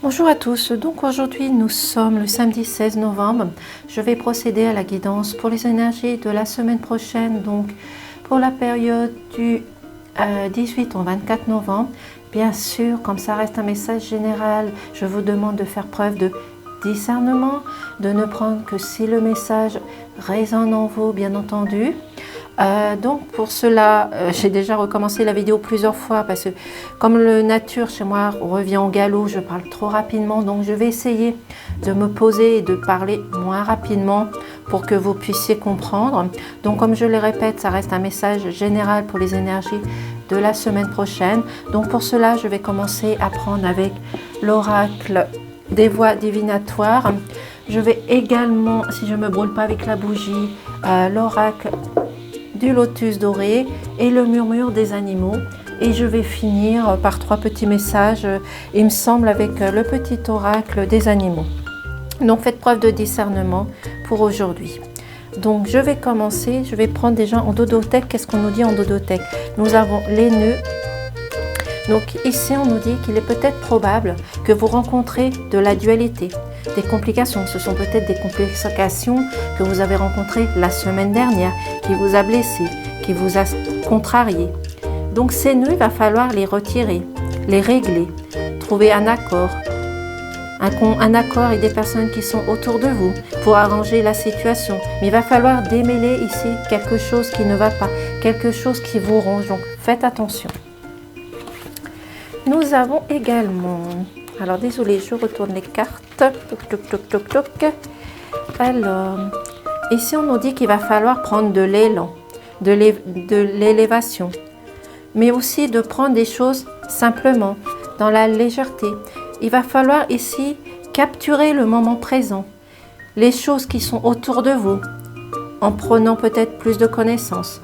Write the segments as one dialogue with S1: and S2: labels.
S1: Bonjour à tous, donc aujourd'hui nous sommes le samedi 16 novembre. Je vais procéder à la guidance pour les énergies de la semaine prochaine, donc pour la période du 18 au 24 novembre. Bien sûr, comme ça reste un message général, je vous demande de faire preuve de discernement, de ne prendre que si le message résonne en vous, bien entendu. Donc pour cela, j'ai déjà recommencé la vidéo plusieurs fois parce que comme le nature chez moi revient au galop, je parle trop rapidement, donc je vais essayer de me poser et de parler moins rapidement pour que vous puissiez comprendre. Donc comme je le répète, ça reste un message général pour les énergies de la semaine prochaine. Donc pour cela, je vais commencer à prendre avec l'oracle des voies divinatoires. Je vais également, si je ne me brûle pas avec la bougie, l'oracle du lotus doré et le murmure des animaux, et je vais finir par trois petits messages, il me semble, avec le petit oracle des animaux. Donc faites preuve de discernement pour aujourd'hui. Donc je vais commencer, je vais prendre déjà en dodothèque. Qu'est-ce qu'on nous dit en dodothèque? Nous avons les nœuds. Donc ici on nous dit qu'il est peut-être probable que vous rencontrez de la dualité, des complications. Ce sont peut-être des complications que vous avez rencontrées la semaine dernière, qui vous a blessé, qui vous a contrarié. Donc ces nœuds, il va falloir les retirer, les régler, trouver un accord avec des personnes qui sont autour de vous pour arranger la situation. Mais il va falloir démêler ici quelque chose qui ne va pas, quelque chose qui vous ronge. Donc faites attention. Nous avons également, alors désolé, je retourne les cartes. Toc, toc, toc, toc, toc. Alors, ici on nous dit qu'il va falloir prendre de l'élan, de l'élévation, mais aussi de prendre des choses simplement, dans la légèreté. Il va falloir ici capturer le moment présent, les choses qui sont autour de vous, en prenant peut-être plus de connaissances,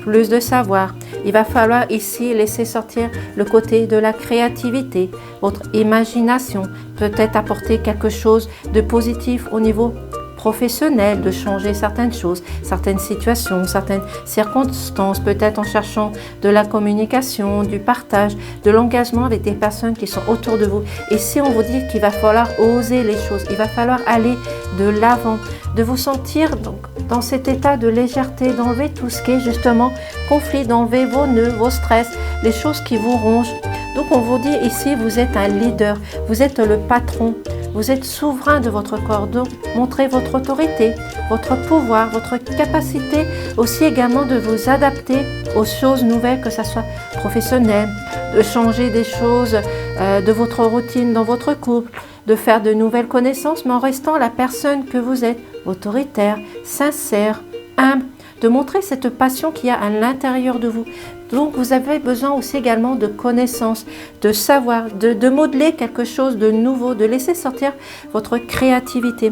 S1: plus de savoir. Il va falloir ici laisser sortir le côté de la créativité, votre imagination, peut-être apporter quelque chose de positif au niveau professionnel, de changer certaines choses, certaines situations, certaines circonstances, peut-être en cherchant de la communication, du partage, de l'engagement avec des personnes qui sont autour de vous. Et si on vous dit qu'il va falloir oser les choses, il va falloir aller de l'avant, de vous sentir donc dans cet état de légèreté, d'enlever tout ce qui est justement conflit, d'enlever vos nœuds, vos stress, les choses qui vous rongent. Donc on vous dit ici, vous êtes un leader, vous êtes le patron, vous êtes souverain de votre corps. Donc montrez votre autorité, votre pouvoir, votre capacité aussi également de vous adapter aux choses nouvelles, que ce soit professionnel, de changer des choses de votre routine dans votre couple, de faire de nouvelles connaissances, mais en restant la personne que vous êtes, autoritaire, sincère, humble, de montrer cette passion qu'il y a à l'intérieur de vous. Donc vous avez besoin aussi également de connaissances, de savoir, de modeler quelque chose de nouveau, de laisser sortir votre créativité.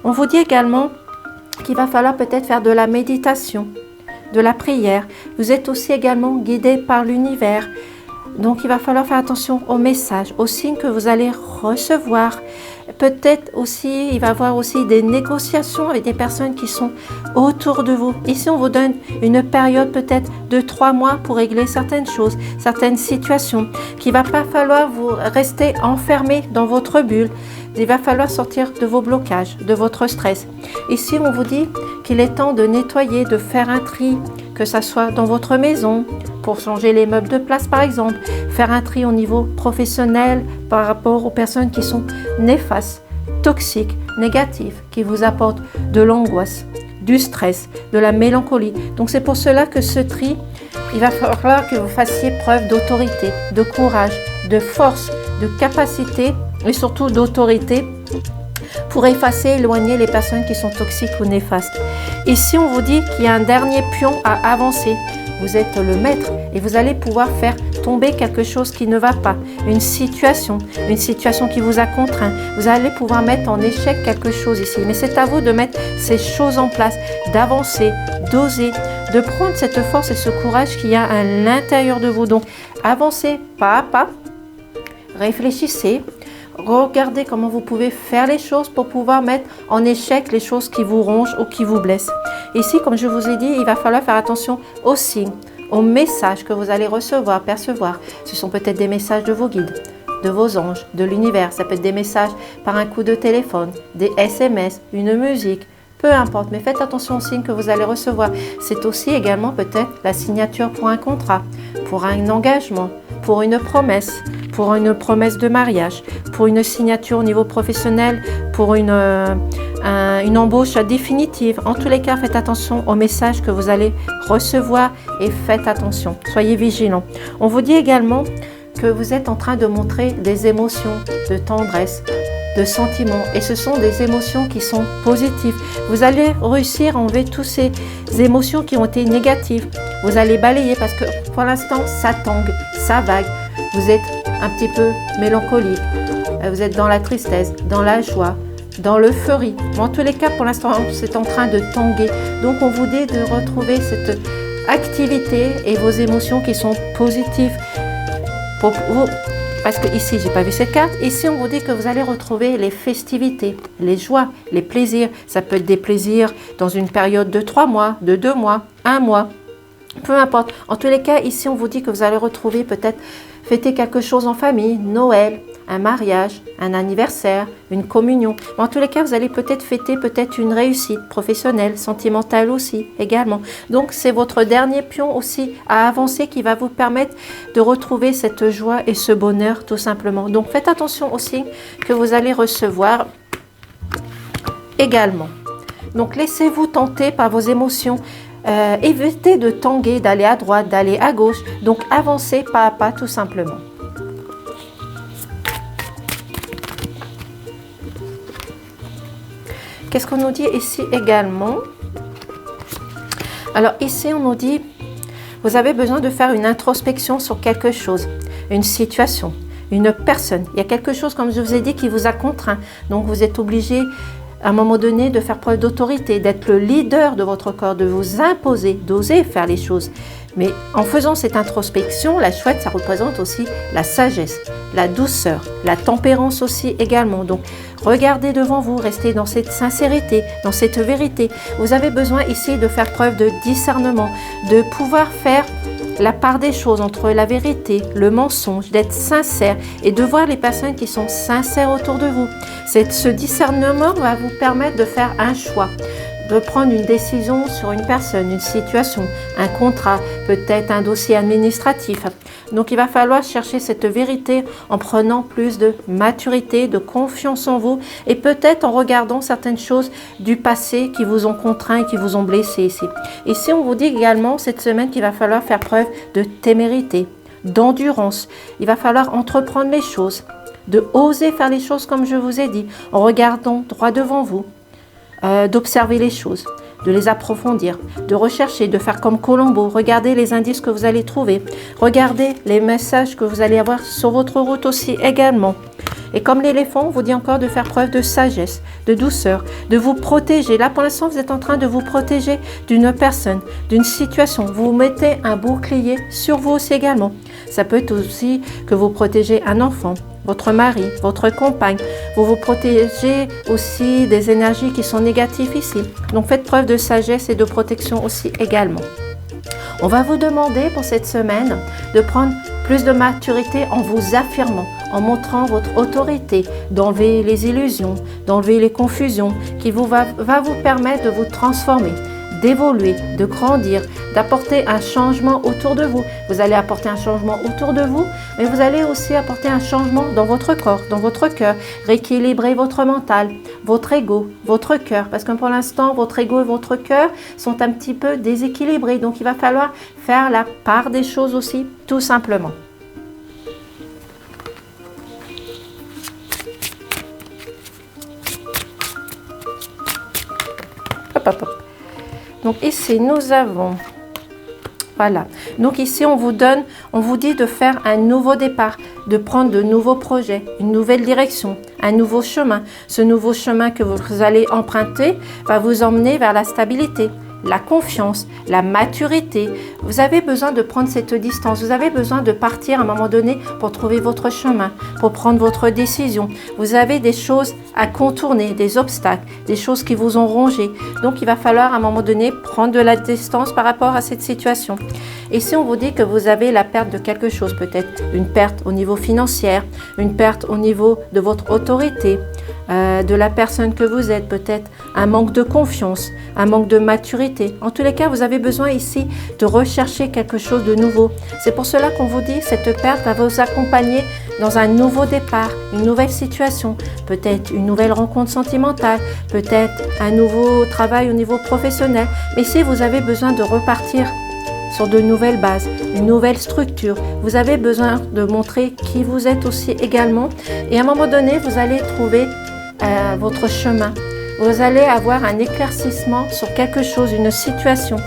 S1: On vous dit également qu'il va falloir peut-être faire de la méditation, de la prière. Vous êtes aussi également guidé par l'univers. Donc il va falloir faire attention aux messages, aux signes que vous allez recevoir. Peut-être aussi, il va y avoir aussi des négociations avec des personnes qui sont autour de vous. Ici, on vous donne une période peut-être de 3 mois pour régler certaines choses, certaines situations, qu'il ne va pas falloir vous rester enfermé dans votre bulle. Il va falloir sortir de vos blocages, de votre stress. Ici, on vous dit qu'il est temps de nettoyer, de faire un tri, que ce soit dans votre maison, pour changer les meubles de place par exemple, faire un tri au niveau professionnel par rapport aux personnes qui sont néfastes, toxiques, négatives, qui vous apportent de l'angoisse, du stress, de la mélancolie. Donc c'est pour cela que ce tri, il va falloir que vous fassiez preuve d'autorité, de courage, de force, de capacité et surtout d'autorité pour effacer, éloigner les personnes qui sont toxiques ou néfastes. Ici, on vous dit qu'il y a un dernier pion à avancer. Vous êtes le maître et vous allez pouvoir faire tomber quelque chose qui ne va pas, une situation qui vous a contraint. Vous allez pouvoir mettre en échec quelque chose ici. Mais c'est à vous de mettre ces choses en place, d'avancer, d'oser, de prendre cette force et ce courage qu'il y a à l'intérieur de vous. Donc, avancez pas à pas, réfléchissez, regardez comment vous pouvez faire les choses pour pouvoir mettre en échec les choses qui vous rongent ou qui vous blessent. Ici, comme je vous ai dit, il va falloir faire attention aux signes, aux messages que vous allez recevoir, percevoir. Ce sont peut-être des messages de vos guides, de vos anges, de l'univers. Ça peut être des messages par un coup de téléphone, des SMS, une musique, peu importe. Mais faites attention aux signes que vous allez recevoir. C'est aussi également peut-être la signature pour un contrat, pour un engagement, pour une promesse de mariage, pour une signature au niveau professionnel, pour une embauche définitive. En tous les cas, faites attention aux messages que vous allez recevoir et faites attention. Soyez vigilants. On vous dit également que vous êtes en train de montrer des émotions de tendresse, de sentiments. Et ce sont des émotions qui sont positives. Vous allez réussir à enlever toutes ces émotions qui ont été négatives. Vous allez balayer parce que pour l'instant, ça tangue, ça vague. Vous êtes un petit peu mélancolique. Vous êtes dans la tristesse, dans la joie, dans l'euphorie. En tous les cas, pour l'instant, c'est en train de tanguer. Donc, on vous dit de retrouver cette activité et vos émotions qui sont positives. Parce que ici, j'ai pas vu cette carte. Ici, on vous dit que vous allez retrouver les festivités, les joies, les plaisirs. Ça peut être des plaisirs dans une période de 3 mois, de 2 mois, 1 mois. Peu importe. En tous les cas, ici, on vous dit que vous allez retrouver peut-être fêter quelque chose en famille, Noël, un mariage, un anniversaire, une communion. En tous les cas, vous allez peut-être fêter une réussite professionnelle, sentimentale aussi également. Donc, c'est votre dernier pion aussi à avancer qui va vous permettre de retrouver cette joie et ce bonheur tout simplement. Donc, faites attention aux signes que vous allez recevoir également. Donc, laissez-vous tenter par vos émotions. Évitez de tanguer, d'aller à droite, d'aller à gauche. Donc, avancez pas à pas tout simplement. Qu'est-ce qu'on nous dit ici également? Alors ici, on nous dit, vous avez besoin de faire une introspection sur quelque chose, une situation, une personne. Il y a quelque chose, comme je vous ai dit, qui vous a contraint. Donc, vous êtes obligé, à un moment donné, de faire preuve d'autorité, d'être le leader de votre corps, de vous imposer, d'oser faire les choses. Mais en faisant cette introspection, la chouette, ça représente aussi la sagesse, la douceur, la tempérance aussi également. Donc, regardez devant vous, restez dans cette sincérité, dans cette vérité. Vous avez besoin ici de faire preuve de discernement, de pouvoir faire la part des choses entre la vérité, le mensonge, d'être sincère et de voir les personnes qui sont sincères autour de vous. Ce discernement va vous permettre de faire un choix, de prendre une décision sur une personne, une situation, un contrat, peut-être un dossier administratif. Donc, il va falloir chercher cette vérité en prenant plus de maturité, de confiance en vous et peut-être en regardant certaines choses du passé qui vous ont contraint et qui vous ont blessé ici. Ici, on vous dit également cette semaine qu'il va falloir faire preuve de témérité, d'endurance. Il va falloir entreprendre les choses, de oser faire les choses comme je vous ai dit, en regardant droit devant vous. D'observer les choses, de les approfondir, de rechercher, de faire comme Colombo, regardez les indices que vous allez trouver, regardez les messages que vous allez avoir sur votre route aussi également. Et comme l'éléphant, on vous dit encore de faire preuve de sagesse, de douceur, de vous protéger. Là, pour l'instant, vous êtes en train de vous protéger d'une personne, d'une situation. Vous mettez un bouclier sur vous aussi également. Ça peut être aussi que vous protégez un enfant, votre mari, votre compagne. Vous vous protégez aussi des énergies qui sont négatives ici. Donc, faites preuve de sagesse et de protection aussi également. On va vous demander pour cette semaine de prendre plus de maturité en vous affirmant, en montrant votre autorité, d'enlever les illusions, d'enlever les confusions, qui va vous permettre de vous transformer, d'évoluer, de grandir, d'apporter un changement autour de vous. Vous allez apporter un changement autour de vous, mais vous allez aussi apporter un changement dans votre corps, dans votre cœur, rééquilibrer votre mental, votre ego, votre cœur, parce que pour l'instant, votre ego et votre cœur sont un petit peu déséquilibrés. Donc, il va falloir faire la part des choses aussi, tout simplement. Hop, hop, hop. Donc ici, nous avons, voilà. Donc ici, on vous dit de faire un nouveau départ, de prendre de nouveaux projets, une nouvelle direction, un nouveau chemin. Ce nouveau chemin que vous allez emprunter va vous emmener vers la stabilité, la confiance, la maturité. Vous avez besoin de prendre cette distance. Vous avez besoin de partir à un moment donné pour trouver votre chemin, pour prendre votre décision. Vous avez des choses à contourner, des obstacles, des choses qui vous ont rongé. Donc, il va falloir à un moment donné prendre de la distance par rapport à cette situation. Et si on vous dit que vous avez la perte de quelque chose, peut-être une perte au niveau financier, une perte au niveau de votre autorité, de la personne que vous êtes, peut-être un manque de confiance, un manque de maturité. En tous les cas, vous avez besoin ici de rechercher quelque chose de nouveau. C'est pour cela qu'on vous dit cette perte va vous accompagner dans un nouveau départ, une nouvelle situation, peut-être une nouvelle rencontre sentimentale, peut-être un nouveau travail au niveau professionnel. Mais si vous avez besoin de repartir sur de nouvelles bases, une nouvelle structure. Vous avez besoin de montrer qui vous êtes aussi également. Et à un moment donné, vous allez trouver votre chemin. Vous allez avoir un éclaircissement sur quelque chose, une situation.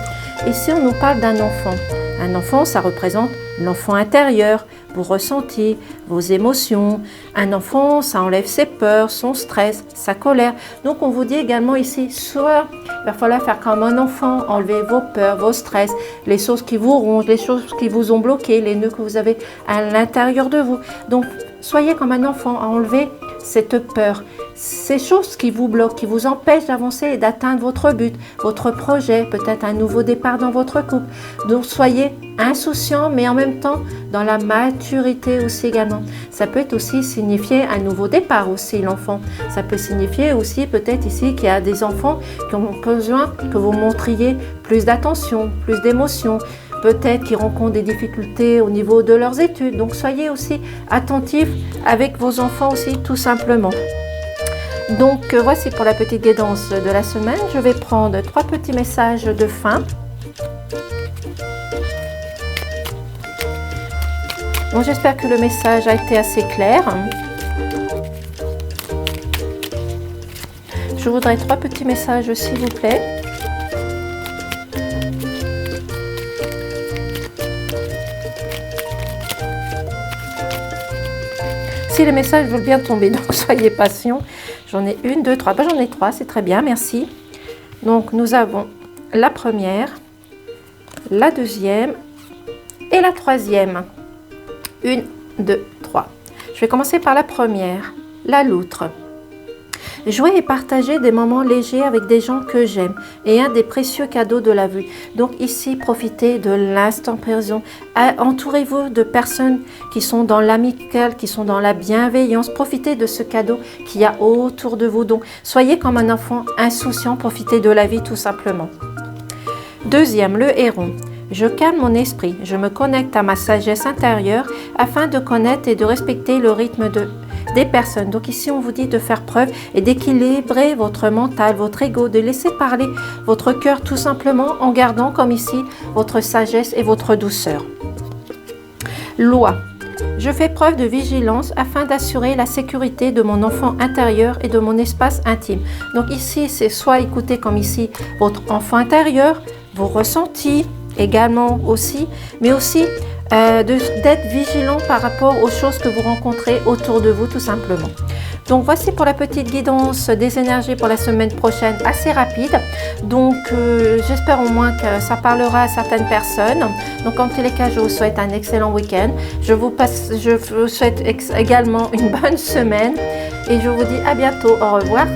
S1: Ici, on nous parle d'un enfant. Un enfant, ça représente l'enfant intérieur, vos ressentis, vos émotions. Un enfant, ça enlève ses peurs, son stress, sa colère. Donc, on vous dit également ici, soit il va falloir faire comme un enfant, enlever vos peurs, vos stress, les choses qui vous rongent, les choses qui vous ont bloqué, les nœuds que vous avez à l'intérieur de vous. Donc, soyez comme un enfant à enlever cette peur, ces choses qui vous bloquent, qui vous empêchent d'avancer et d'atteindre votre but, votre projet, peut-être un nouveau départ dans votre couple. Donc, soyez insouciant, mais en même temps dans la maturité aussi également. Ça peut être aussi signifier un nouveau départ aussi, l'enfant. Ça peut signifier aussi peut-être ici qu'il y a des enfants qui ont besoin que vous montriez plus d'attention, plus d'émotion. Peut-être qu'ils rencontrent des difficultés au niveau de leurs études. Donc, soyez aussi attentifs avec vos enfants aussi, tout simplement. Donc, voici pour la petite guidance de la semaine. Je vais prendre 3 petits messages de fin. Bon, j'espère que le message a été assez clair. Je voudrais 3 petits messages, s'il vous plaît. Si les messages veulent bien tomber, donc soyez patients. J'en ai 1, 2, 3. J'en ai 3, c'est très bien, merci. Donc, nous avons la première, la deuxième et la troisième. 1, 2, 3. Je vais commencer par la première, la loutre. Jouer et partager des moments légers avec des gens que j'aime et un des précieux cadeaux de la vie. Donc ici, profitez de l'instant présent. Entourez-vous de personnes qui sont dans l'amical, qui sont dans la bienveillance. Profitez de ce cadeau qu'il y a autour de vous. Donc soyez comme un enfant insouciant, profitez de la vie tout simplement. Deuxième, le héron. Je calme mon esprit, je me connecte à ma sagesse intérieure afin de connaître et de respecter le rythme des personnes. Donc ici, on vous dit de faire preuve et d'équilibrer votre mental, votre ego, de laisser parler votre cœur tout simplement en gardant comme ici votre sagesse et votre douceur. Loi. Je fais preuve de vigilance afin d'assurer la sécurité de mon enfant intérieur et de mon espace intime. Donc ici, c'est soit écouter comme ici votre enfant intérieur, vos ressentis, également aussi, mais aussi d'être vigilant par rapport aux choses que vous rencontrez autour de vous tout simplement. Donc voici pour la petite guidance des énergies pour la semaine prochaine, assez rapide. Donc j'espère au moins que ça parlera à certaines personnes. Donc en tous les cas, je vous souhaite un excellent week-end. Je vous souhaite également une bonne semaine et je vous dis à bientôt. Au revoir.